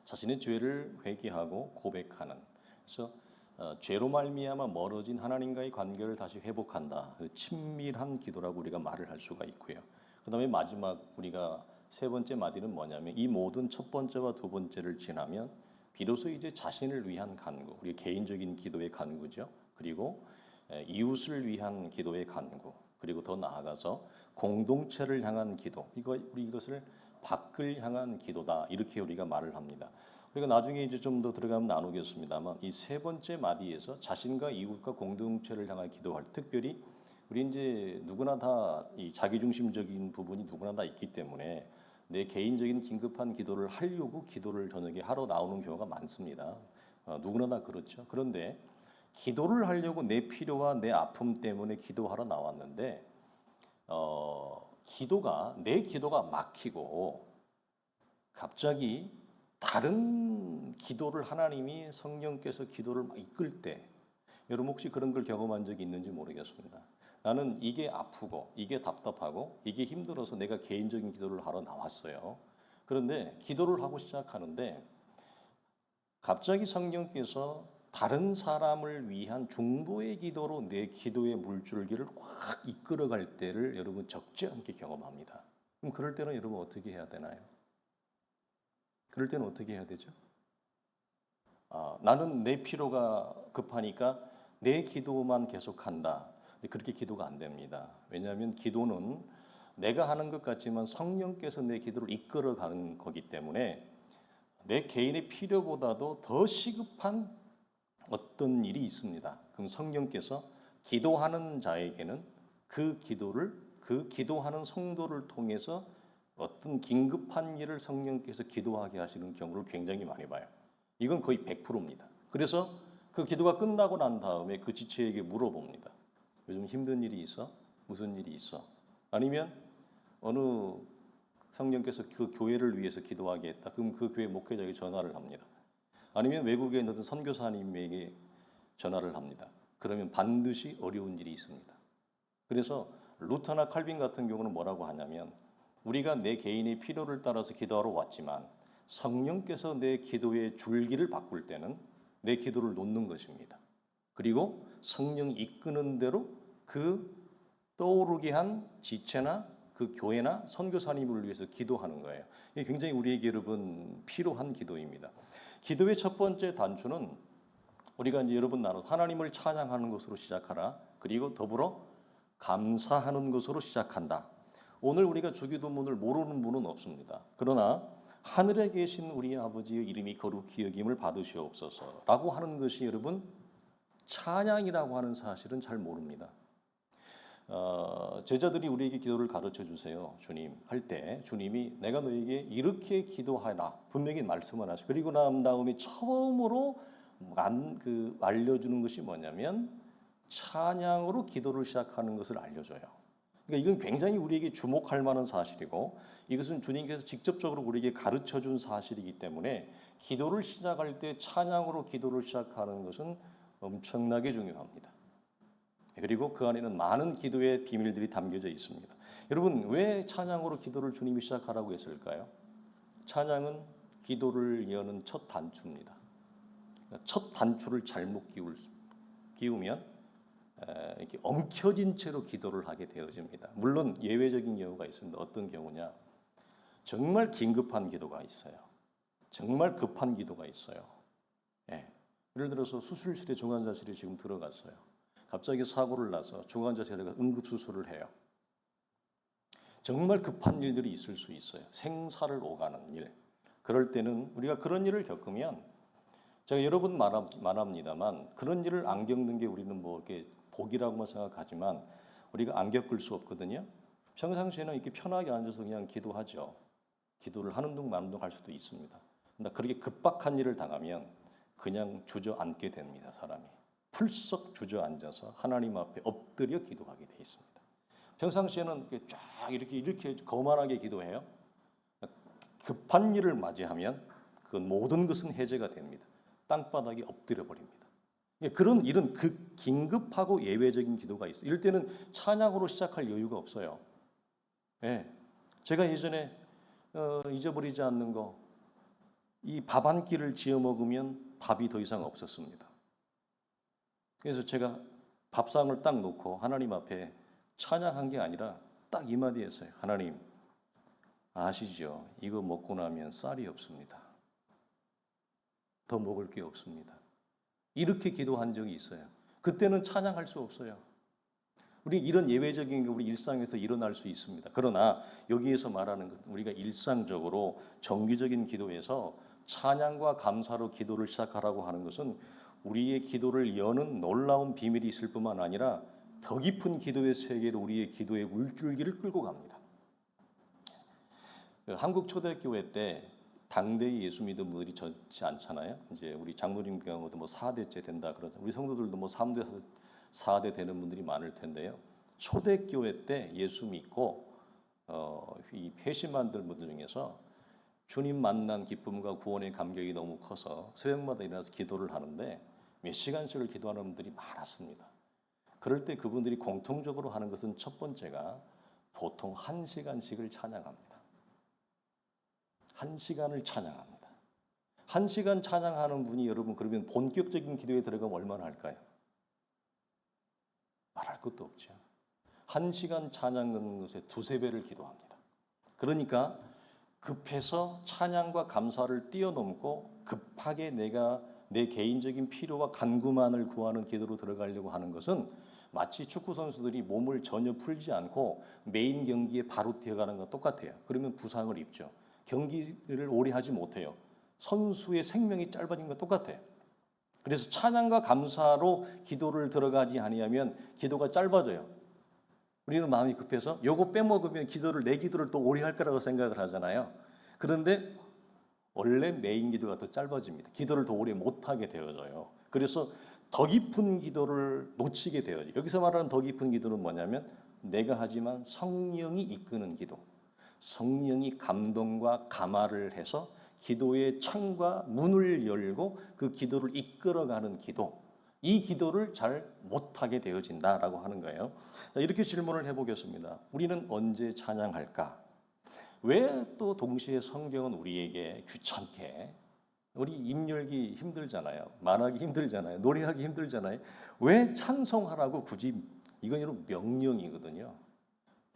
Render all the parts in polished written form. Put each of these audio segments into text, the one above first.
자신의 죄를 회개하고 고백하는. 그래서 죄로 말미암아 멀어진 하나님과의 관계를 다시 회복한다. 친밀한 기도라고 우리가 말을 할 수가 있고요. 그다음에 마지막 우리가 세 번째 마디는 뭐냐면 이 모든 첫 번째와 두 번째를 지나면 비로소 이제 자신을 위한 간구, 우리 개인적인 기도의 간구죠. 그리고 이웃을 위한 기도의 간구, 그리고 더 나아가서 공동체를 향한 기도. 우리 이것을 밖을 향한 기도다. 이렇게 우리가 말을 합니다. 우리가 나중에 이제 좀 더 들어가면 나누겠습니다만 이 세 번째 마디에서 자신과 이웃과 공동체를 향한 기도할 때 특별히 우리 이제 누구나 다 이 자기중심적인 부분이 누구나 다 있기 때문에 내 개인적인 긴급한 기도를 하려고 기도를 저녁에 하러 나오는 경우가 많습니다. 누구나 다 그렇죠. 그런데 기도를 하려고 내 필요와 내 아픔 때문에 기도하러 나왔는데 내 기도가 막히고 갑자기 다른 기도를 하나님이 성령께서 기도를 막 이끌 때 여러분 혹시 그런 걸 경험한 적이 있는지 모르겠습니다. 나는 이게 아프고 이게 답답하고 이게 힘들어서 내가 개인적인 기도를 하러 나왔어요. 그런데 기도를 하고 시작하는데 갑자기 성령께서 다른 사람을 위한 중보의 기도로 내 기도의 물줄기를 확 이끌어갈 때를 여러분 적지 않게 경험합니다. 그럼 그럴 때는 여러분 어떻게 해야 되나요? 그럴 때는 어떻게 해야 되죠? 나는 내 필요가 급하니까 내 기도만 계속한다. 근데 그렇게 기도가 안 됩니다. 왜냐하면 기도는 내가 하는 것 같지만 성령께서 내 기도를 이끌어가는 거기 때문에 내 개인의 필요보다도 더 시급한 어떤 일이 있습니다. 그럼 성령께서 기도하는 자에게는 그 기도하는 성도를 통해서 어떤 긴급한 일을 성령께서 기도하게 하시는 경우를 굉장히 많이 봐요. 이건 거의 100%입니다. 그래서 그 기도가 끝나고 난 다음에 그 지체에게 물어봅니다. 요즘 힘든 일이 있어? 무슨 일이 있어? 아니면 어느 성령께서 그 교회를 위해서 기도하게 했다. 그럼 그 교회 목회자에게 전화를 합니다. 아니면 외국에 있는 어떤 선교사님에게 전화를 합니다. 그러면 반드시 어려운 일이 있습니다. 그래서 루터나 칼빈 같은 경우는 뭐라고 하냐면 우리가 내 개인의 필요를 따라서 기도하러 왔지만 성령께서 내 기도의 줄기를 바꿀 때는 내 기도를 놓는 것입니다. 그리고 성령이 이끄는 대로 그 떠오르게 한 지체나 그 교회나 선교사님을 위해서 기도하는 거예요. 이게 굉장히 우리에게 여러분 필요한 기도입니다. 기도의 첫 번째 단추는 우리가 이제 여러분 나눠 하나님을 찬양하는 것으로 시작하라. 그리고 더불어 감사하는 것으로 시작한다. 오늘 우리가 주기도문을 모르는 분은 없습니다. 그러나 하늘에 계신 우리 아버지의 이름이 거룩히 여김을 받으시옵소서라고 하는 것이 여러분 찬양이라고 하는 사실은 잘 모릅니다. 제자들이 우리에게 기도를 가르쳐 주세요. 주님 할 때 주님이 내가 너에게 이렇게 기도하라 분명히 말씀을 하시고 그리고 난 다음에 처음으로 알려주는 것이 뭐냐면 찬양으로 기도를 시작하는 것을 알려줘요. 그러니까 이건 굉장히 우리에게 주목할 만한 사실이고 이것은 주님께서 직접적으로 우리에게 가르쳐 준 사실이기 때문에 기도를 시작할 때 찬양으로 기도를 시작하는 것은 엄청나게 중요합니다. 그리고 그 안에는 많은 기도의 비밀들이 담겨져 있습니다. 여러분 왜 찬양으로 기도를 주님이 시작하라고 했을까요? 찬양은 기도를 여는 첫 단추입니다. 첫 단추를 잘못 끼우면 이렇게 엉켜진 채로 기도를 하게 되어집니다. 물론 예외적인 경우가 있습니다. 어떤 경우냐? 정말 긴급한 기도가 있어요. 정말 급한 기도가 있어요. 예를 들어서 수술실에 중환자실에 지금 들어갔어요. 갑자기 사고를 나서 중환자실에 응급수술을 해요. 정말 급한 일들이 있을 수 있어요. 생사를 오가는 일. 그럴 때는 우리가 그런 일을 겪으면 제가 여러 번 말합니다만 그런 일을 안 겪는 게 우리는 뭐 이렇게 복이라고만 생각하지만 우리가 안 겪을 수 없거든요. 평상시에는 이렇게 편하게 앉아서 그냥 기도하죠. 기도를 하는 둥 마는 둥 할 수도 있습니다. 근데 그렇게 급박한 일을 당하면 그냥 주저앉게 됩니다. 사람이. 풀썩 주저앉아서 하나님 앞에 엎드려 기도하게 돼 있습니다. 평상시에는 쫙 이렇게 거만하게 기도해요. 급한 일을 맞이하면 그 모든 것은 해제가 됩니다. 땅바닥에 엎드려 버립니다. 이런 긴급하고 예외적인 기도가 있어요. 이럴 때는 찬양으로 시작할 여유가 없어요. 제가 예전에 잊어버리지 않는 거 이 밥 한 끼를 지어 먹으면 밥이 더 이상 없었습니다. 그래서 제가 밥상을 딱 놓고 하나님 앞에 찬양한 게 아니라 딱 이 마디 했어요. 하나님, 아시죠? 이거 먹고 나면 쌀이 없습니다. 더 먹을 게 없습니다. 이렇게 기도한 적이 있어요. 그때는 찬양할 수 없어요. 우리 이런 예외적인 게 우리 일상에서 일어날 수 있습니다. 그러나 여기에서 말하는 것은 우리가 일상적으로 정기적인 기도에서 찬양과 감사로 기도를 시작하라고 하는 것은 우리의 기도를 여는 놀라운 비밀이 있을 뿐만 아니라 더 깊은 기도의 세계로 우리의 기도의 물줄기를 끌고 갑니다. 한국 초대교회 때 당대의 예수 믿은 분들이 적지 않잖아요. 이제 우리 장로님 경우도 뭐 4대째 된다 그러죠. 우리 성도들도 뭐 3대, 4대 되는 분들이 많을 텐데요. 초대교회 때 예수 믿고 이 회심만들 분들 중에서 주님 만난 기쁨과 구원의 감격이 너무 커서 새벽마다 일어나서 기도를 하는데 몇 시간씩을 기도하는 분들이 많았습니다. 그럴 때 그분들이 공통적으로 하는 것은 첫 번째가 보통 1시간씩을 찬양합니다. 1시간을 찬양합니다. 1시간 찬양하는 분이 여러분 그러면 본격적인 기도에 들어가면 얼마나 할까요? 말할 것도 없죠. 1시간 찬양하는 것에 2~3배를 기도합니다. 그러니까 급해서 찬양과 감사를 뛰어넘고 급하게 내가 내 개인적인 필요와 간구만을 구하는 기도로 들어가려고 하는 것은 마치 축구 선수들이 몸을 전혀 풀지 않고 메인 경기에 바로 뛰어가는 것과 똑같아요. 그러면 부상을 입죠. 경기를 오래 하지 못해요. 선수의 생명이 짧아진 것과 똑같아요. 그래서 찬양과 감사로 기도를 들어가지 아니하면 기도가 짧아져요. 우리는 마음이 급해서 요거 빼먹으면 내 기도를 또 오래 할 거라고 생각을 하잖아요. 그런데 원래 메인 기도가 더 짧아집니다. 기도를 더 오래 못하게 되어져요. 그래서 더 깊은 기도를 놓치게 되어요. 여기서 말하는 더 깊은 기도는 뭐냐면 내가 하지만 성령이 이끄는 기도. 성령이 감동과 감화를 해서 기도의 창과 문을 열고 그 기도를 이끌어가는 기도. 이 기도를 잘 못하게 되어진다라고 하는 거예요. 이렇게 질문을 해보겠습니다. 우리는 언제 찬양할까? 왜 또 동시에 성경은 우리에게 귀찮게 우리 입 열기 힘들잖아요. 말하기 힘들잖아요. 노래하기 힘들잖아요. 왜 찬송하라고 굳이 이건 여러분 명령이거든요.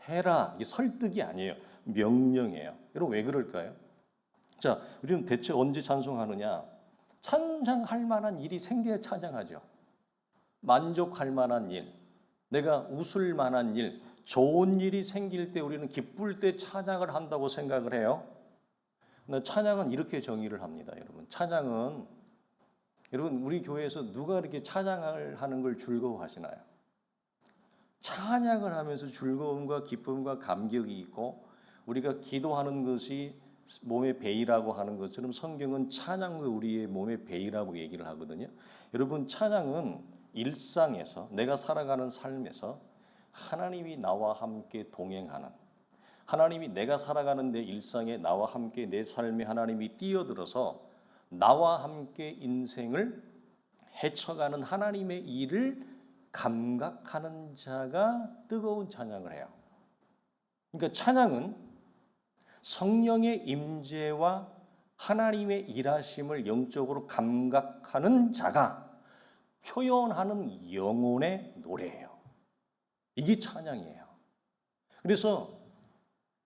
해라. 이게 설득이 아니에요. 명령이에요. 여러분 왜 그럴까요? 자, 우리는 대체 언제 찬송하느냐? 찬양할 만한 일이 생겨야 찬양하죠. 만족할 만한 일, 내가 웃을 만한 일, 좋은 일이 생길 때 우리는 기쁠 때 찬양을 한다고 생각을 해요. 찬양은 이렇게 정의를 합니다, 여러분. 찬양은 여러분 우리 교회에서 누가 이렇게 찬양을 하는 걸 즐거워하시나요? 찬양을 하면서 즐거움과 기쁨과 감격이 있고 우리가 기도하는 것이 몸의 배이라고 하는 것처럼 성경은 찬양도 우리의 몸의 배이라고 얘기를 하거든요. 여러분 찬양은 일상에서 내가 살아가는 삶에서 하나님이 나와 함께 동행하는 하나님이 내가 살아가는 내 일상에 나와 함께 내 삶에 하나님이 뛰어들어서 나와 함께 인생을 헤쳐가는 하나님의 일을 감각하는 자가 뜨거운 찬양을 해요. 그러니까 찬양은 성령의 임재와 하나님의 일하심을 영적으로 감각하는 자가 표현하는 영혼의 노래예요. 이게 찬양이에요. 그래서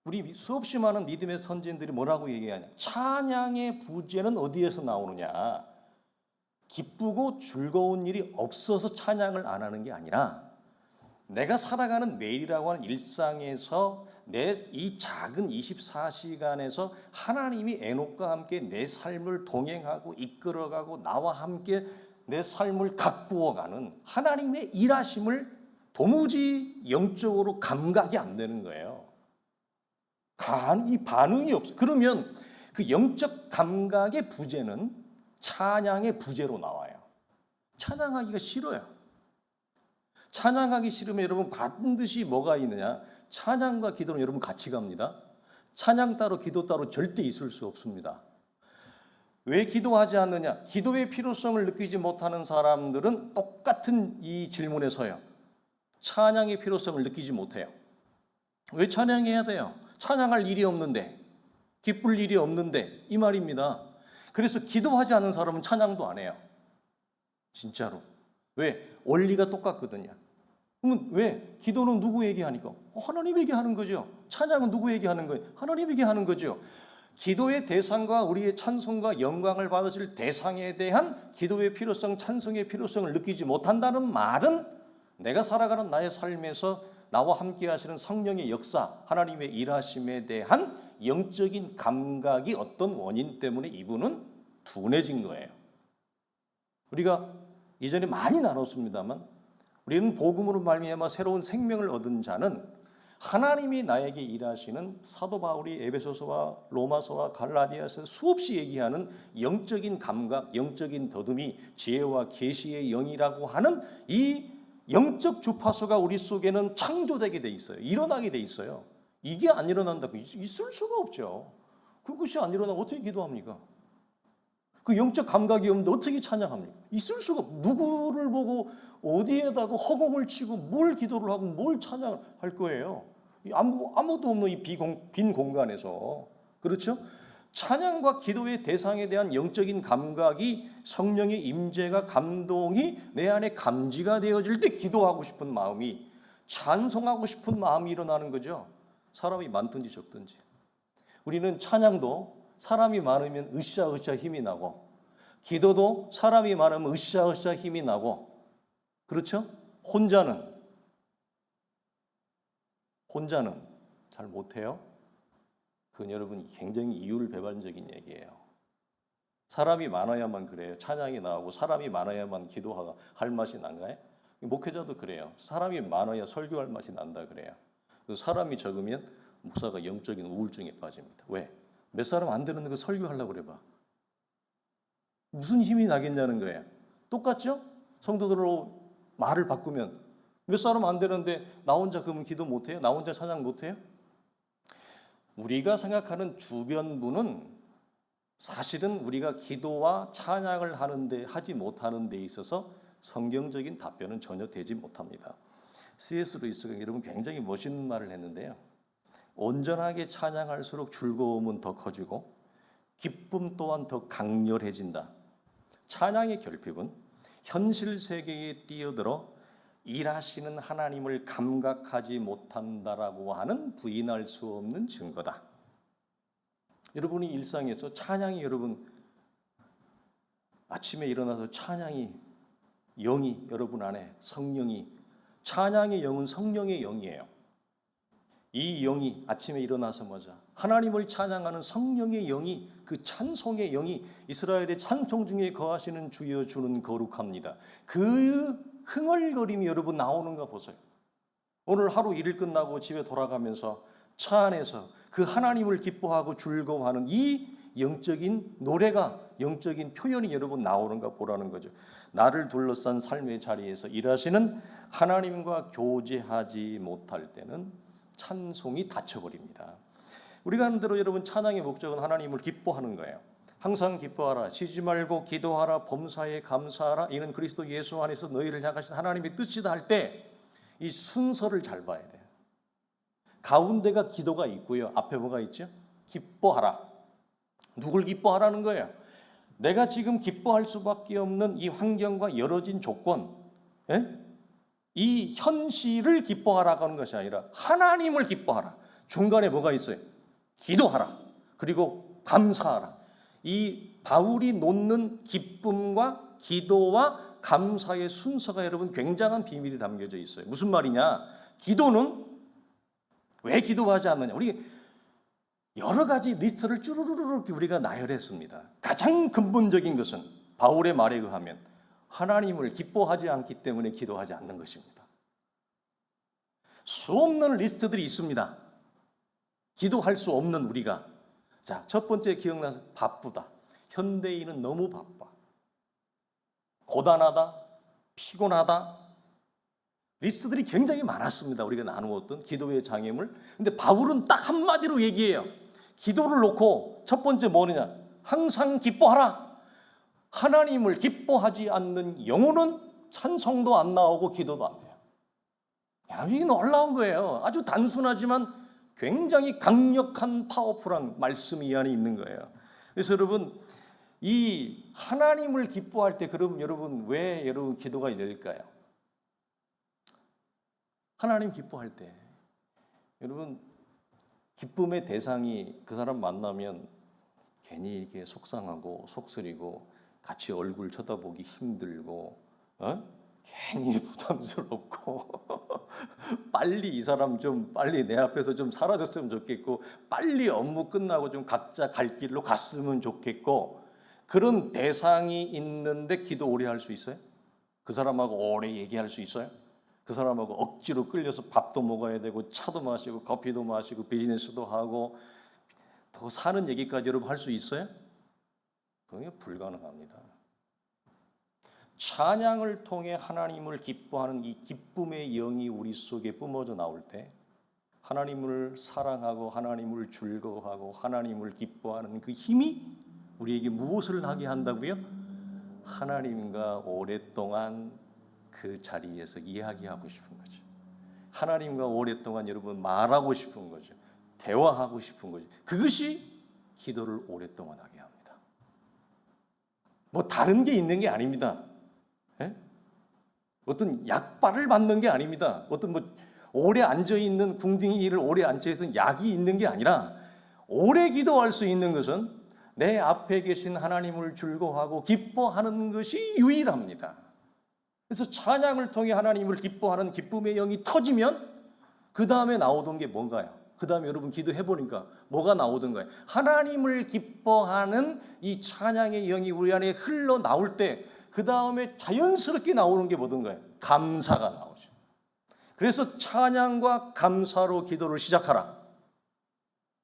우리 수없이 많은 믿음의 선진들이 뭐라고 얘기하냐? 찬양의 부재는 어디에서 나오느냐? 기쁘고 즐거운 일이 없어서 찬양을 안 하는 게 아니라 내가 살아가는 매일이라고 하는 일상에서 내 이 작은 24시간에서 하나님이 에녹과 함께 내 삶을 동행하고 이끌어가고 나와 함께 내 삶을 가꾸어가는 하나님의 일하심을 도무지 영적으로 감각이 안 되는 거예요. 이 반응이 없어요. 그러면 그 영적 감각의 부재는 찬양의 부재로 나와요. 찬양하기가 싫어요. 찬양하기 싫으면 여러분 반드시 뭐가 있느냐? 찬양과 기도는 여러분 같이 갑니다. 찬양 따로 기도 따로 절대 있을 수 없습니다. 왜 기도하지 않느냐? 기도의 필요성을 느끼지 못하는 사람들은 똑같은 이 질문에 서요. 찬양의 필요성을 느끼지 못해요. 왜 찬양해야 돼요? 찬양할 일이 없는데, 기쁠 일이 없는데 이 말입니다. 그래서 기도하지 않는 사람은 찬양도 안 해요. 진짜로. 왜? 원리가 똑같거든요. 그러면 왜? 기도는 누구에게 하니까? 하나님에게 하는 거죠. 찬양은 누구에게 하는 거예요? 하나님에게 하는 거죠. 기도의 대상과 우리의 찬송과 영광을 받으실 대상에 대한 기도의 필요성, 찬송의 필요성을 느끼지 못한다는 말은 내가 살아가는 나의 삶에서 나와 함께 하시는 성령의 역사, 하나님의 일하심에 대한 영적인 감각이 어떤 원인 때문에 이분은 둔해진 거예요. 우리가 이전에 많이 나눴습니다만 우리는 복음으로 말미암아 새로운 생명을 얻은 자는 하나님이 나에게 일하시는 사도 바울이 에베소서와 로마서와 갈라디아서 수없이 얘기하는 영적인 감각, 영적인 더듬이, 지혜와 계시의 영이라고 하는 이 영적 주파수가 우리 속에는 창조되게 돼 있어요. 일어나게 돼 있어요. 이게 안 일어난다고 있을 수가 없죠. 그것이 안 일어나면 어떻게 기도합니까? 그 영적 감각이 없는데 어떻게 찬양합니까? 있을 수가 없어요. 누구를 보고 어디에다가 허공을 치고 뭘 기도를 하고 뭘 찬양을 할 거예요. 아무도 없는 이 빈 공간에서. 그렇죠? 찬양과 기도의 대상에 대한 영적인 감각이 성령의 임재가 감동이 내 안에 감지가 되어질 때 기도하고 싶은 마음이 찬송하고 싶은 마음이 일어나는 거죠. 사람이 많든지 적든지. 우리는 찬양도 사람이 많으면 으쌰으쌰 힘이 나고 기도도 사람이 많으면 으쌰으쌰 힘이 나고 그렇죠? 혼자는 잘 못해요. 그건 여러분 굉장히 이율배반적인 얘기예요. 사람이 많아야만 그래요. 찬양이 나오고 사람이 많아야만 기도할 맛이 난가요? 목회자도 그래요. 사람이 많아야 설교할 맛이 난다 그래요. 사람이 적으면 목사가 영적인 우울증에 빠집니다. 왜? 몇 사람 안 되는 거 설교하려고 그래봐. 무슨 힘이 나겠냐는 거예요. 똑같죠? 성도들로 말을 바꾸면 몇 사람 안 되는데 나 혼자 그러면 기도 못해요? 나 혼자 찬양 못해요? 우리가 생각하는 주변부는 사실은 우리가 기도와 찬양을 하지 못하는 데 있어서 성경적인 답변은 전혀 되지 못합니다. C.S. 루이스가 여러분 굉장히 멋있는 말을 했는데요. 온전하게 찬양할수록 즐거움은 더 커지고 기쁨 또한 더 강렬해진다. 찬양의 결핍은 현실 세계에 뛰어들어 일하시는 하나님을 감각하지 못한다라고 하는 부인할 수 없는 증거다. 여러분이 일상에서 찬양이 여러분 아침에 일어나서 찬양이 영이 여러분 안에 성령이 찬양의 영은 성령의 영이에요. 이 영이 아침에 일어나자마자 하나님을 찬양하는 성령의 영이 그 찬송의 영이 이스라엘의 찬송 중에 거하시는 주여 주는 거룩합니다. 그 흥얼거림이 여러분 나오는가 보세요. 오늘 하루 일을 끝나고 집에 돌아가면서 차 안에서 그 하나님을 기뻐하고 즐거워하는 이 영적인 노래가 영적인 표현이 여러분 나오는가 보라는 거죠. 나를 둘러싼 삶의 자리에서 일하시는 하나님과 교제하지 못할 때는 찬송이 닫혀버립니다. 우리가 하는 대로 여러분 찬양의 목적은 하나님을 기뻐하는 거예요. 항상 기뻐하라, 쉬지 말고 기도하라, 범사에 감사하라. 이는 그리스도 예수 안에서 너희를 향하신 하나님의 뜻이다 할 때 이 순서를 잘 봐야 돼요. 가운데가 기도가 있고요. 앞에 뭐가 있죠? 기뻐하라. 누굴 기뻐하라는 거예요? 내가 지금 기뻐할 수밖에 없는 이 환경과 열어진 조건, 이 현실을 기뻐하라고 하는 것이 아니라 하나님을 기뻐하라. 중간에 뭐가 있어요? 기도하라. 그리고 감사하라. 이 바울이 놓는 기쁨과 기도와 감사의 순서가 여러분 굉장한 비밀이 담겨져 있어요. 무슨 말이냐? 기도는 왜 기도하지 않느냐? 우리 여러 가지 리스트를 쭈루루루 우리가 나열했습니다. 가장 근본적인 것은 바울의 말에 의하면 하나님을 기뻐하지 않기 때문에 기도하지 않는 것입니다. 수없는 리스트들이 있습니다. 기도할 수 없는 우리가. 자, 첫 번째 기억나서 바쁘다. 현대인은 너무 바빠. 고단하다. 피곤하다. 리스트들이 굉장히 많았습니다. 우리가 나누었던 기도의 장애물. 근데 바울은 딱 한마디로 얘기해요. 기도를 놓고 첫 번째 뭐느냐? 항상 기뻐하라. 하나님을 기뻐하지 않는 영혼은 찬송도 안 나오고 기도도 안 돼요. 여러분, 이게 놀라운 거예요. 아주 단순하지만 굉장히 강력한 파워풀한 말씀이 이 안에 있는 거예요. 그래서 여러분 이 하나님을 기뻐할 때 그럼 여러분 왜 여러분 기도가 이럴까요? 하나님 기뻐할 때 여러분 기쁨의 대상이 그 사람 만나면 괜히 이렇게 속상하고 속쓰리고 같이 얼굴 쳐다보기 힘들고 괜히 부담스럽고 빨리 이 사람 좀 빨리 내 앞에서 좀 사라졌으면 좋겠고 빨리 업무 끝나고 좀 각자 갈 길로 갔으면 좋겠고 그런 대상이 있는데 기도 오래 할 수 있어요? 그 사람하고 오래 얘기할 수 있어요? 그 사람하고 억지로 끌려서 밥도 먹어야 되고 차도 마시고 커피도 마시고 비즈니스도 하고 더 사는 얘기까지 여러분 할 수 있어요? 그게 불가능합니다. 찬양을 통해 하나님을 기뻐하는 이 기쁨의 영이 우리 속에 뿜어져 나올 때 하나님을 사랑하고 하나님을 즐거워하고 하나님을 기뻐하는 그 힘이 우리에게 무엇을 하게 한다고요? 하나님과 오랫동안 그 자리에서 이야기하고 싶은 거죠. 하나님과 오랫동안 여러분 말하고 싶은 거죠. 대화하고 싶은 거죠. 그것이 기도를 오랫동안 하게 합니다. 뭐 다른 게 있는 게 아닙니다. 예? 어떤 약발을 받는 게 아닙니다. 어떤 뭐 오래 앉아 있는 궁둥이를 오래 앉아 있는 약이 있는 게 아니라 오래 기도할 수 있는 것은 내 앞에 계신 하나님을 즐거워하고 기뻐하는 것이 유일합니다. 그래서 찬양을 통해 하나님을 기뻐하는 기쁨의 영이 터지면 그 다음에 나오던 게 뭔가요? 그 다음에 여러분 기도해 보니까 뭐가 나오던가요? 하나님을 기뻐하는 이 찬양의 영이 우리 안에 흘러 나올 때 그 다음에 자연스럽게 나오는 게 뭐던가요? 감사가 나오죠. 그래서 찬양과 감사로 기도를 시작하라.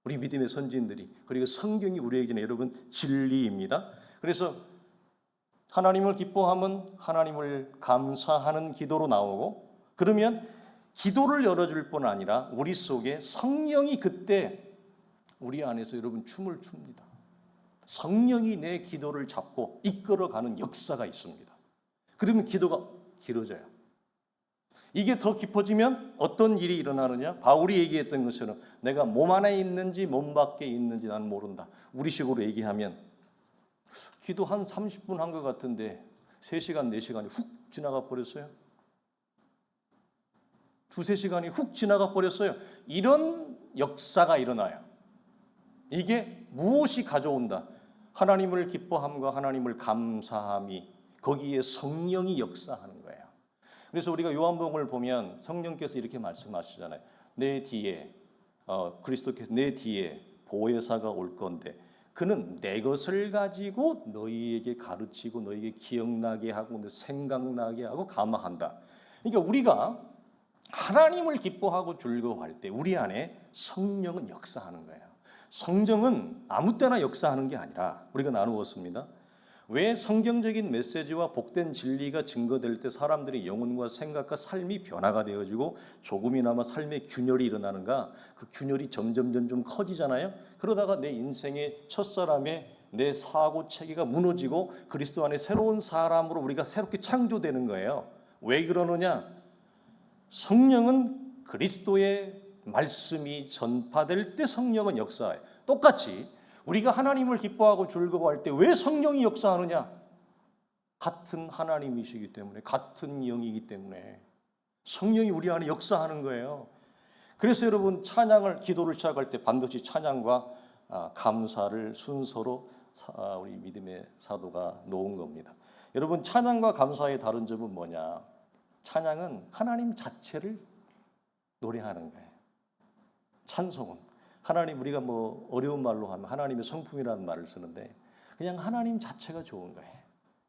우리 믿음의 선진들이, 그리고 성경이 우리에게는 여러분 진리입니다. 그래서 하나님을 기뻐하면 하나님을 감사하는 기도로 나오고, 그러면 기도를 열어줄 뿐 아니라 우리 속에 성령이 그때 우리 안에서 여러분 춤을 춥니다. 성령이 내 기도를 잡고 이끌어가는 역사가 있습니다. 그러면 기도가 길어져요. 이게 더 깊어지면 어떤 일이 일어나느냐? 바울이 얘기했던 것처럼 내가 몸 안에 있는지 몸 밖에 있는지 나는 모른다. 우리식으로 얘기하면 기도 한 30분 한 것 같은데 3시간, 4시간이 훅 지나가 버렸어요. 2-3시간이 훅 지나가 버렸어요. 이런 역사가 일어나요. 이게 무엇이 가져온다? 하나님을 기뻐함과 하나님을 감사함이, 거기에 성령이 역사하는 거예요. 그래서 우리가 요한복음을 보면 성령께서 이렇게 말씀하시잖아요. 내 뒤에 그리스도께서 내 뒤에 보혜사가 올 건데 그는 내 것을 가지고 너희에게 가르치고 너희에게 기억나게 하고 생각나게 하고 감화한다. 그러니까 우리가 하나님을 기뻐하고 즐거워할 때 우리 안에 성령은 역사하는 거예요. 성령은 아무 때나 역사하는 게 아니라 우리가 나누었습니다. 왜 성경적인 메시지와 복된 진리가 증거될 때 사람들의 영혼과 생각과 삶이 변화가 되어지고 조금이나마 삶의 균열이 일어나는가? 그 균열이 점점 커지잖아요. 그러다가 내 인생의 첫사람의 내 사고 체계가 무너지고 그리스도 안에 새로운 사람으로 우리가 새롭게 창조되는 거예요. 왜 그러느냐? 성령은 그리스도의 말씀이 전파될 때 성령은 역사해요. 똑같이 우리가 하나님을 기뻐하고 즐거워할 때 왜 성령이 역사하느냐? 같은 하나님이시기 때문에, 같은 영이기 때문에 성령이 우리 안에 역사하는 거예요. 그래서 여러분 찬양을, 기도를 시작할 때 반드시 찬양과 감사를 순서로 우리 믿음의 사도가 놓은 겁니다. 여러분 찬양과 감사의 다른 점은 뭐냐? 찬양은 하나님 자체를 노래하는 거예요. 찬송은 하나님, 우리가 뭐 어려운 말로 하면 하나님의 성품이라는 말을 쓰는데 그냥 하나님 자체가 좋은 거예요.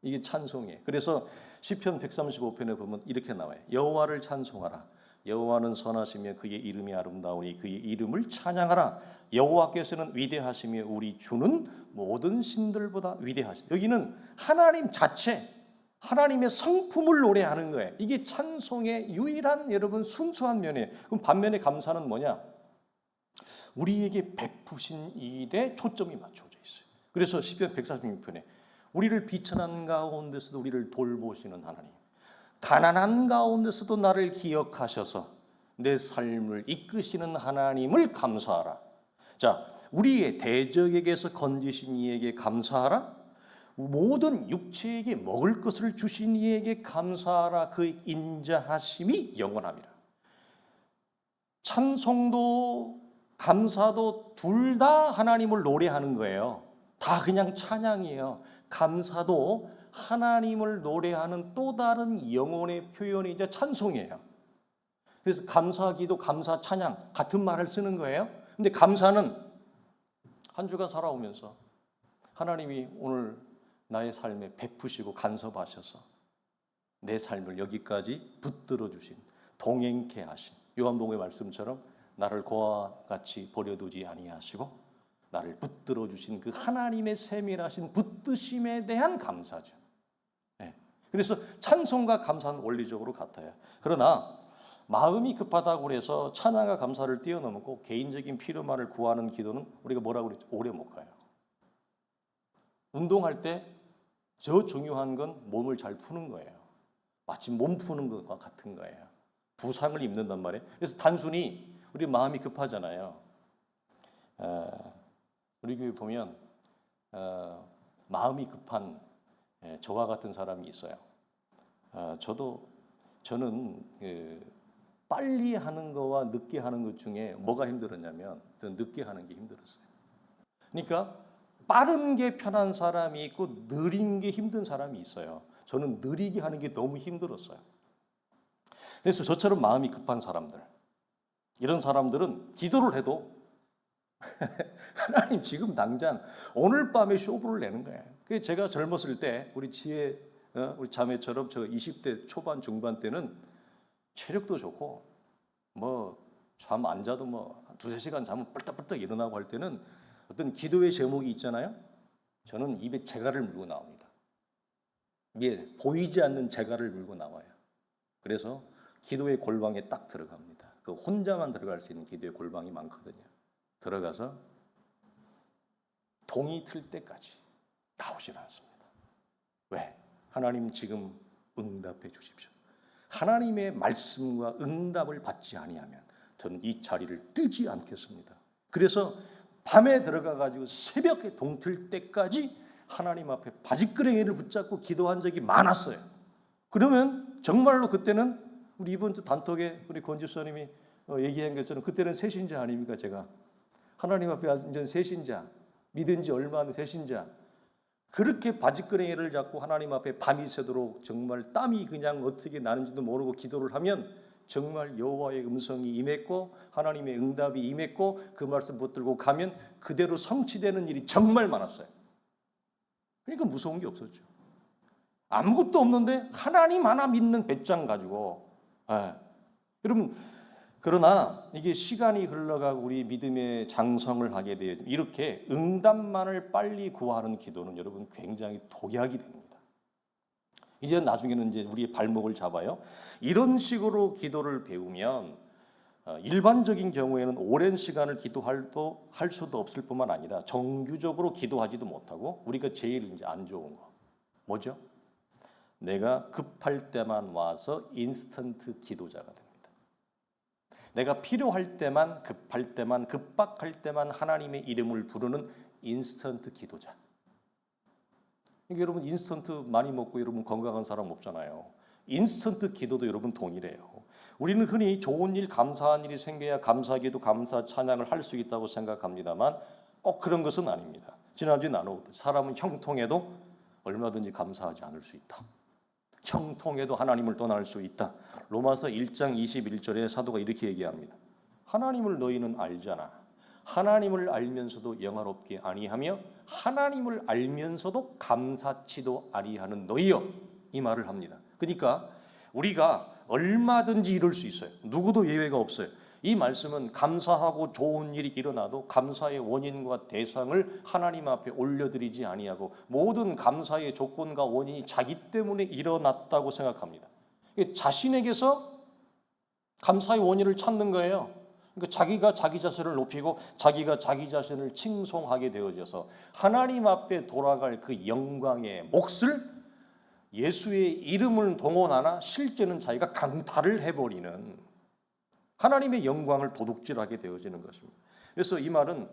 이게 찬송이에요. 그래서 시편 135편에 보면 이렇게 나와요. 여호와를 찬송하라. 여호와는 선하시며 그의 이름이 아름다우니 그의 이름을 찬양하라. 여호와께서는 위대하시며 우리 주는 모든 신들보다 위대하시다. 여기는 하나님 자체, 하나님의 성품을 노래하는 거예요. 이게 찬송의 유일한 여러분 순수한 면이에요. 그럼 반면에 감사는 뭐냐? 우리에게 베푸신 일에 초점이 맞춰져 있어요. 그래서 시편 146편에 우리를 비천한 가운데서도 우리를 돌보시는 하나님, 가난한 가운데서도 나를 기억하셔서 내 삶을 이끄시는 하나님을 감사하라. 자, 우리의 대적에게서 건지신 이에게 감사하라. 모든 육체에게 먹을 것을 주신 이에게 감사하라. 그 인자하심이 영원함이라. 찬송도 감사도 둘 다 하나님을 노래하는 거예요. 다 그냥 찬양이에요. 감사도 하나님을 노래하는 또 다른 영혼의 표현이 이제 찬송이에요. 그래서 감사기도 감사 찬양 같은 말을 쓰는 거예요. 근데 감사는 한 주간 살아오면서 하나님이 오늘 나의 삶에 베푸시고 간섭하셔서 내 삶을 여기까지 붙들어 주신, 동행케 하신 요한복음의 말씀처럼 나를 고와 같이 버려두지 아니하시고 나를 붙들어 주신 그 하나님의 세밀하신 붙드심에 대한 감사죠. 네. 그래서 찬송과 감사는 원리적으로 같아요. 그러나 마음이 급하다고 해서 찬양과 감사를 뛰어넘고 개인적인 필요만을 구하는 기도는 우리가 뭐라고 그랬죠? 오래 못 가요. 운동할 때 저 중요한 건 몸을 잘 푸는 거예요. 마치 몸 푸는 것과 같은 거예요. 부상을 입는단 말이에요. 그래서 단순히 우리 마음이 급하잖아요. 우리 교회 보면 마음이 급한 저와 같은 사람이 있어요. 저는 빨리 하는 거와 늦게 하는 것 중에 뭐가 힘들었냐면 더 늦게 하는 게 힘들었어요. 그러니까 빠른 게 편한 사람이 있고 느린 게 힘든 사람이 있어요. 저는 느리게 하는 게 너무 힘들었어요. 그래서 저처럼 마음이 급한 사람들, 이런 사람들은 기도를 해도 하나님 지금 당장 오늘 밤에 쇼부를 내는 거예요. 그 제가 젊었을 때 우리 지혜 우리 자매처럼 저 20대 초반 중반 때는 체력도 좋고 뭐 잠 안 자도 뭐 두세 시간 자면 뻘떡뻘떡 일어나고 할 때는 어떤 기도의 제목이 있잖아요. 저는 입에 재갈을 물고 나옵니다. 입에 보이지 않는 재갈을 물고 나와요. 그래서 기도의 골방에 딱 들어갑니다. 그 혼자만 들어갈 수 있는 기도의 골방이 많거든요. 들어가서 동이 틀 때까지 나오질 않습니다. 왜? 하나님 지금 응답해 주십시오. 하나님의 말씀과 응답을 받지 아니하면 저는 이 자리를 뜨지 않겠습니다. 그래서 밤에 들어가가지고 새벽에 동틀 때까지 하나님 앞에 바지끄레기를 붙잡고 기도한 적이 많았어요. 그러면 정말로 그때는 우리 이번 주 단톡에 우리 권 집사님이 얘기한 것처럼 그때는 새신자 아닙니까? 제가 하나님 앞에 앉은 새신자, 믿은 지 얼마 안 된 새신자, 그렇게 바지끄레기를 잡고 하나님 앞에 밤이 새도록 정말 땀이 그냥 어떻게 나는지도 모르고 기도를 하면 정말 여호와의 음성이 임했고 하나님의 응답이 임했고 그 말씀 붙들고 가면 그대로 성취되는 일이 정말 많았어요. 그러니까 무서운 게 없었죠. 아무것도 없는데 하나님 하나 믿는 배짱 가지고 여러분, 그러나 이게 시간이 흘러가고 우리 믿음의 장성을 하게 되어 이렇게 응답만을 빨리 구하는 기도는 여러분 굉장히 독약이 됩니다. 이제 나중에는 이제 우리의 발목을 잡아요. 이런 식으로 기도를 배우면 일반적인 경우에는 오랜 시간을 기도할 수도 없을 뿐만 아니라 정규적으로 기도하지도 못하고 우리가 제일 이제 안 좋은 거 뭐죠? 내가 급할 때만 와서 인스턴트 기도자가 됩니다. 내가 필요할 때만, 급할 때만, 급박할 때만 하나님의 이름을 부르는 인스턴트 기도자. 그러니까 여러분 인스턴트 많이 먹고 여러분 건강한 사람 없잖아요. 인스턴트 기도도 여러분 동일해요. 우리는 흔히 좋은 일, 감사한 일이 생겨야 감사기도, 감사 찬양을 할 수 있다고 생각합니다만 꼭 그런 것은 아닙니다. 지난주에 나누었듯이 사람은 형통해도 얼마든지 감사하지 않을 수 있다. 형통해도 하나님을 떠날 수 있다. 로마서 1장 21절에 사도가 이렇게 얘기합니다. 하나님을 너희는 알잖아. 하나님을 알면서도 영화롭게 아니하며 하나님을 알면서도 감사치도 아니하는 너희여, 이 말을 합니다. 그러니까 우리가 얼마든지 이룰 수 있어요. 누구도 예외가 없어요. 이 말씀은 감사하고 좋은 일이 일어나도 감사의 원인과 대상을 하나님 앞에 올려드리지 아니하고 모든 감사의 조건과 원인이 자기 때문에 일어났다고 생각합니다. 자신에게서 감사의 원인을 찾는 거예요. 그러니까 자기가 자기 자신을 높이고 자기가 자기 자신을 칭송하게 되어져서 하나님 앞에 돌아갈 그 영광의 몫을 예수의 이름을 동원하나 실제는 자기가 강탈을 해버리는 하나님의 영광을 도둑질하게 되어지는 것입니다. 그래서 이 말은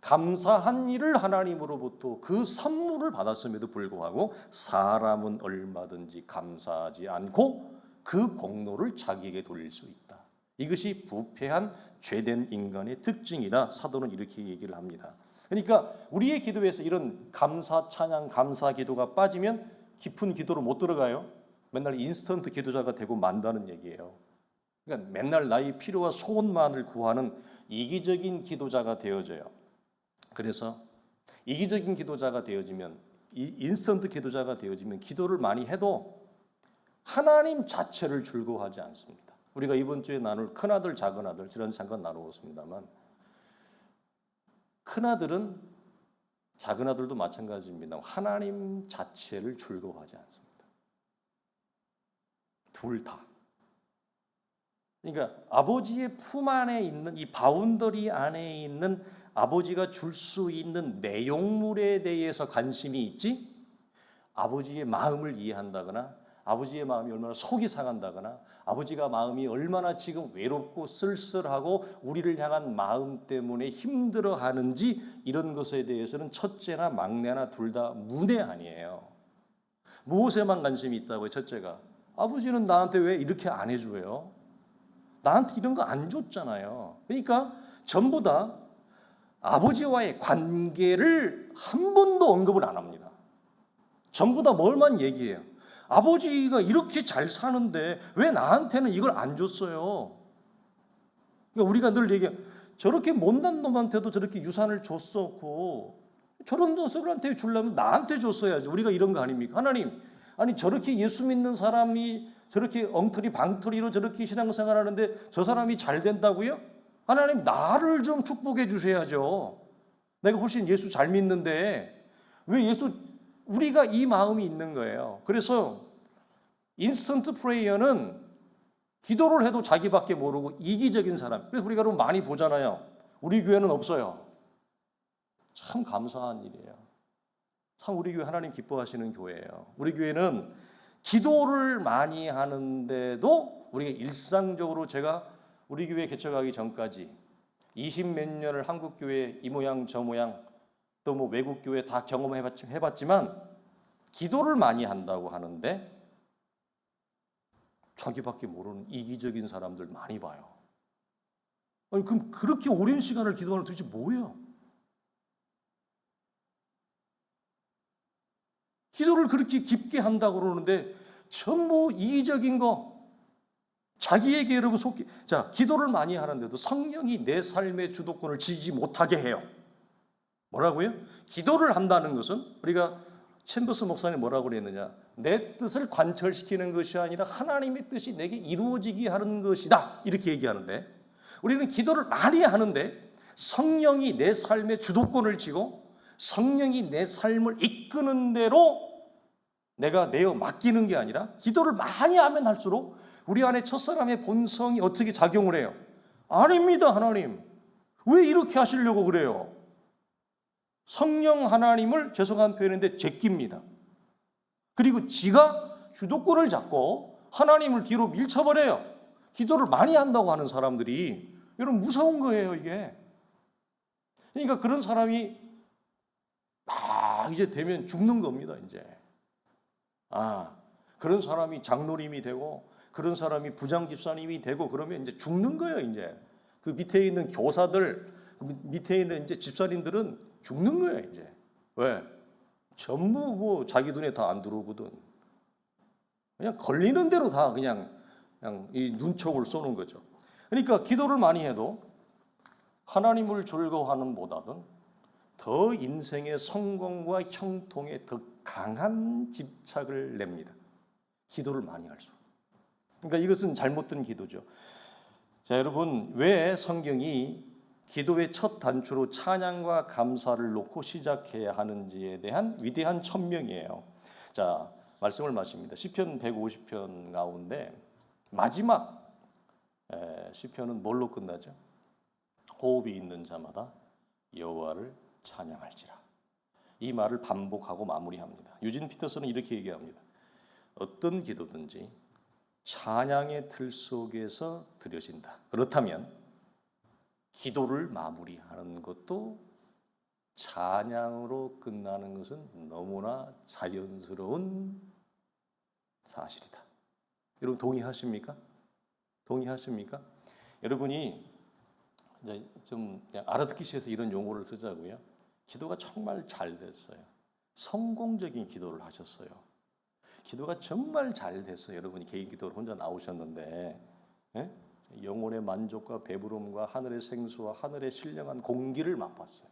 감사한 일을 하나님으로부터 그 선물을 받았음에도 불구하고 사람은 얼마든지 감사하지 않고 그 공로를 자기에게 돌릴 수 있다. 이것이 부패한 죄된 인간의 특징이다. 사도는 이렇게 얘기를 합니다. 그러니까 우리의 기도에서 이런 감사 찬양 감사 기도가 빠지면 깊은 기도로 못 들어가요. 맨날 인스턴트 기도자가 되고 만다는 얘기예요. 그러니까 맨날 나의 필요와 소원만을 구하는 이기적인 기도자가 되어져요. 그래서 이기적인 기도자가 되어지면, 인스턴트 기도자가 되어지면 기도를 많이 해도 하나님 자체를 즐거워하지 않습니다. 우리가 이번 주에 나눌 큰아들 작은아들, 지난주 잠깐 나누었습니다만, 큰아들은 작은아들도 마찬가지입니다. 하나님 자체를 즐거워하지 않습니다. 둘 다. 그러니까 아버지의 품 안에 있는 이 바운더리 안에 있는 아버지가 줄 수 있는 내용물에 대해서 관심이 있지, 아버지의 마음을 이해한다거나 아버지의 마음이 얼마나 속이 상한다거나 아버지가 마음이 얼마나 지금 외롭고 쓸쓸하고 우리를 향한 마음 때문에 힘들어하는지 이런 것에 대해서는 첫째나 막내나 둘 다 문외한이에요. 무엇에만 관심이 있다고요? 첫째가, 아버지는 나한테 왜 이렇게 안 해줘요? 나한테 이런 거 안 줬잖아요. 그러니까 전부 다 아버지와의 관계를 한 번도 언급을 안 합니다. 전부 다 뭘만 얘기해요. 아버지가 이렇게 잘 사는데 왜 나한테는 이걸 안 줬어요? 그러니까 우리가 늘 얘기해요. 저렇게 못난 놈한테도 저렇게 유산을 줬었고 저런 녀석한테 주려면 나한테 줬어야지. 우리가 이런 거 아닙니까? 하나님, 아니 저렇게 예수 믿는 사람이 저렇게 엉터리 방터리로 저렇게 신앙생활하는데 저 사람이 잘 된다고요? 하나님, 나를 좀 축복해 주셔야죠. 내가 훨씬 예수 잘 믿는데 왜 예수, 우리가 이 마음이 있는 거예요. 그래서 인스턴트 프레이어는 기도를 해도 자기밖에 모르고 이기적인 사람. 그래서 우리가 그럼 많이 보잖아요. 우리 교회는 없어요. 참 감사한 일이에요. 참 우리 교회 하나님 기뻐하시는 교회예요. 우리 교회는 기도를 많이 하는데도 우리가 일상적으로, 제가 우리 교회 개척하기 전까지 20몇 년을 한국 교회 이 모양 저 모양 또 뭐 외국 교회 다 경험해봤지만 기도를 많이 한다고 하는데 자기밖에 모르는 이기적인 사람들 많이 봐요. 아니 그럼 그렇게 오랜 시간을 기도하는 도대체 뭐예요? 기도를 그렇게 깊게 한다고 그러는데 전부 이기적인 거, 자기에게 여러분 속기. 자, 기도를 많이 하는데도 성령이 내 삶의 주도권을 쥐지 못하게 해요. 뭐라고요? 기도를 한다는 것은, 우리가 챔버스 목사님 뭐라고 그랬느냐, 내 뜻을 관철시키는 것이 아니라 하나님의 뜻이 내게 이루어지게 하는 것이다, 이렇게 얘기하는데, 우리는 기도를 많이 하는데 성령이 내 삶의 주도권을 쥐고 성령이 내 삶을 이끄는 대로 내가 내어 맡기는 게 아니라, 기도를 많이 하면 할수록 우리 안에 첫사람의 본성이 어떻게 작용을 해요? 아닙니다. 하나님, 왜 이렇게 하시려고 그래요? 성령 하나님을, 죄송한 표현인데, 제낍니다. 그리고 지가 주도권을 잡고 하나님을 뒤로 밀쳐버려요. 기도를 많이 한다고 하는 사람들이, 여러분 무서운 거예요 이게. 그러니까 그런 사람이 막 이제 되면 죽는 겁니다. 이제 그런 사람이 장로님이 되고 그런 사람이 부장 집사님이 되고 그러면 이제 죽는 거예요. 이제 그 밑에 있는 교사들, 그 밑에 있는 이제 집사님들은 죽는 거예요. 이제 왜? 전부 뭐 자기 눈에 다 안 들어오거든. 그냥 걸리는 대로 다 그냥 이 눈촉을 쏘는 거죠. 그러니까 기도를 많이 해도 하나님을 즐거워하는 보다는 더 인생의 성공과 형통에 더 강한 집착을 냅니다. 기도를 많이 할수록. 그러니까 이것은 잘못된 기도죠. 자, 여러분, 왜 성경이 기도의 첫 단추로 찬양과 감사를 놓고 시작해야 하는지에 대한 위대한 천명이에요. 자, 말씀을 마십니다. 시편 150편 가운데 마지막 시편은 뭘로 끝나죠? 호흡이 있는 자마다 여호와를 찬양할지라. 이 말을 반복하고 마무리합니다. 유진 피터슨은 이렇게 얘기합니다. 어떤 기도든지 찬양의 틀 속에서 드려진다. 그렇다면 기도를 마무리하는 것도 찬양으로 끝나는 것은 너무나 자연스러운 사실이다. 여러분 동의하십니까? 동의하십니까? 여러분이 이제 좀 그냥 알아듣기 위해서 이런 용어를 쓰자고요. 기도가 정말 잘 됐어요. 성공적인 기도를 하셨어요. 기도가 정말 잘 됐어요. 여러분이 개인 기도를 혼자 나오셨는데, 예? 영혼의 만족과 배부름과 하늘의 생수와 하늘의 신령한 공기를 맛봤어요.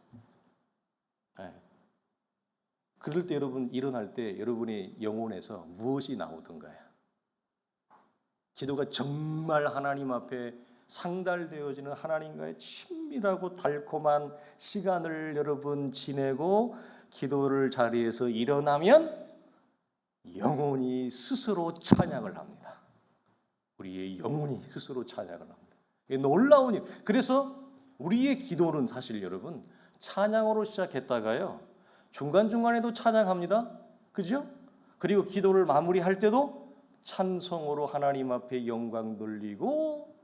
예. 그럴 때 여러분 일어날 때 여러분의 영혼에서 무엇이 나오던가요? 기도가 정말 하나님 앞에 상달되어지는 하나님과의 친밀하고 달콤한 시간을 여러분 지내고 기도를 자리에서 일어나면 영혼이 스스로 찬양을 합니다. 우리의 영혼이 스스로 찬양을 합니다. 이게 놀라운 일. 그래서 우리의 기도는 사실 여러분 찬양으로 시작했다가요 중간중간에도 찬양합니다. 그죠? 그리고 기도를 마무리할 때도 찬송으로 하나님 앞에 영광 돌리고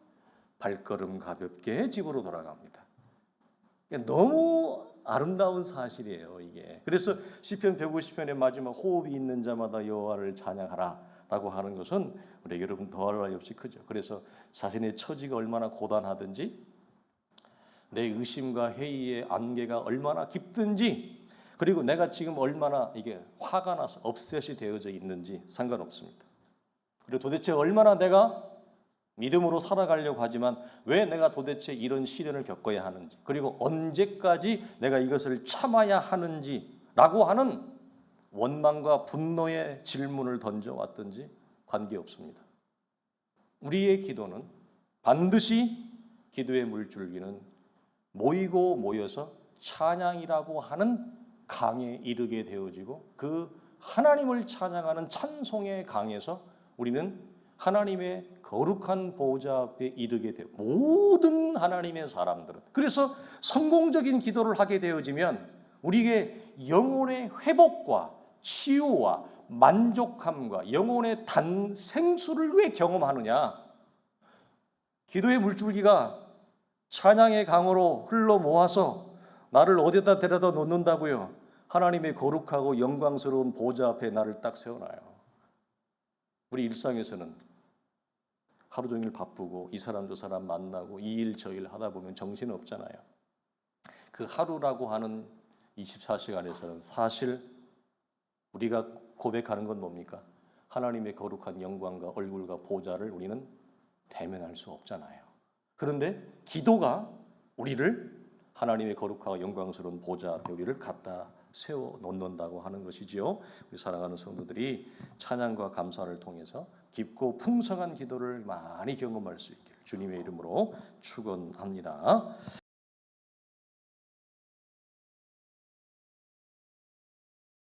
발걸음 가볍게 집으로 돌아갑니다. 너무 아름다운 사실이에요, 이게. 그래서 시편 150편의 마지막 호흡이 있는 자마다 여호와를 찬양하라라고 하는 것은 우리 여러분 더할 나위 없이 크죠. 그래서 자신의 처지가 얼마나 고단하든지 내 의심과 회의의 안개가 얼마나 깊든지 그리고 내가 지금 얼마나 이게 화가 나서 업셋이 되어져 있는지 상관없습니다. 그리고 도대체 얼마나 내가 믿음으로 살아가려고 하지만 왜 내가 도대체 이런 시련을 겪어야 하는지 그리고 언제까지 내가 이것을 참아야 하는지라고 하는 원망과 분노의 질문을 던져왔든지 관계없습니다. 우리의 기도는 반드시 기도의 물줄기는 모이고 모여서 찬양이라고 하는 강에 이르게 되어지고 그 하나님을 찬양하는 찬송의 강에서 우리는 하나님의 거룩한 보호자 앞에 이르게 돼요. 모든 하나님의 사람들은. 그래서 성공적인 기도를 하게 되어지면 우리의 영혼의 회복과 치유와 만족함과 영혼의 단생수를 왜 경험하느냐? 기도의 물줄기가 찬양의 강으로 흘러 모아서 나를 어디다 데려다 놓는다고요? 하나님의 거룩하고 영광스러운 보좌 앞에 나를 딱 세워놔요. 우리 일상에서는 하루 종일 바쁘고 이 사람 저 사람 만나고 이 일 저 일 하다 보면 정신 없잖아요. 그 하루라고 하는 24시간에서는 사실 우리가 고백하는 건 뭡니까? 하나님의 거룩한 영광과 얼굴과 보좌를 우리는 대면할 수 없잖아요. 그런데 기도가 우리를 하나님의 거룩하고 영광스러운 보좌 앞에 우리를 갖다 세워 놓는다고 하는 것이지요. 우리 사랑하는 성도들이 찬양과 감사를 통해서 깊고 풍성한 기도를 많이 경험할 수 있기를 주님의 이름으로 축원합니다.